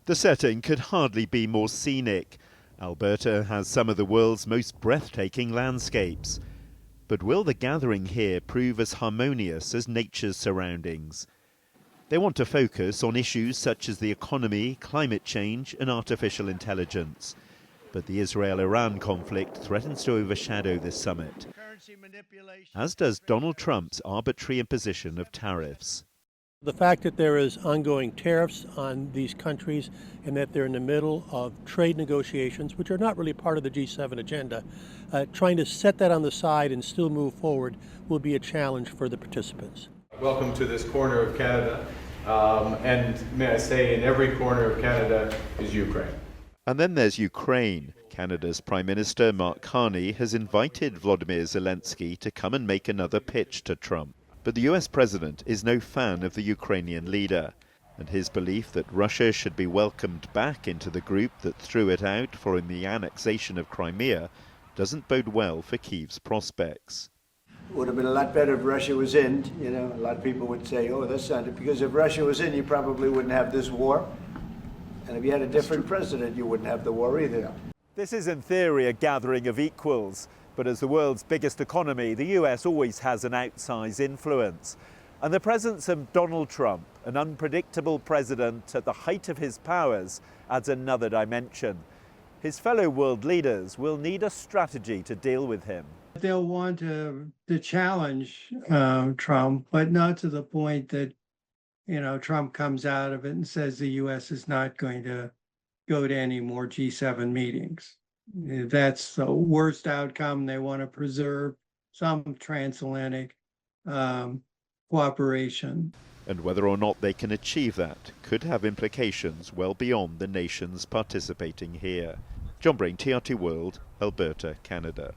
The setting could hardly be more scenic. Alberta has some of the world's most breathtaking landscapes. But will the gathering here prove as harmonious as nature's surroundings? They want to focus on issues such as the economy, climate change and artificial intelligence. But the Israel-Iran conflict threatens to overshadow this summit, as does Donald Trump's arbitrary imposition of tariffs. The fact that there is ongoing tariffs on these countries and that they're in the middle of trade negotiations, which are not really part of the G7 agenda, trying to set that on the side and still move forward will be a challenge for the participants. Welcome to this corner of Canada, and may I say in every corner of Canada is Ukraine. And then there's Ukraine. Canada's Prime Minister Mark Carney has invited Volodymyr Zelensky to come and make another pitch to Trump. But the US president is no fan of the Ukrainian leader, and his belief that Russia should be welcomed back into the group that threw it out following the annexation of Crimea doesn't bode well for Kyiv's prospects. It would have been a lot better if Russia was in. You know, a lot of people would say, oh, that's not it, because if Russia was in, you probably wouldn't have this war. And if you had a different president, you wouldn't have the war either. This is in theory a gathering of equals, but as the world's biggest economy, the US always has an outsized influence. And the presence of Donald Trump, an unpredictable president at the height of his powers, adds another dimension. His fellow world leaders will need a strategy to deal with him. They'll want to challenge Trump, but not to the point that, you know, Trump comes out of it and says the U.S. is not going to go to any more G7 meetings. That's the worst outcome. They want to preserve some transatlantic cooperation. And whether or not they can achieve that could have implications well beyond the nations participating here. Jon Brain, TRT World, Alberta, Canada.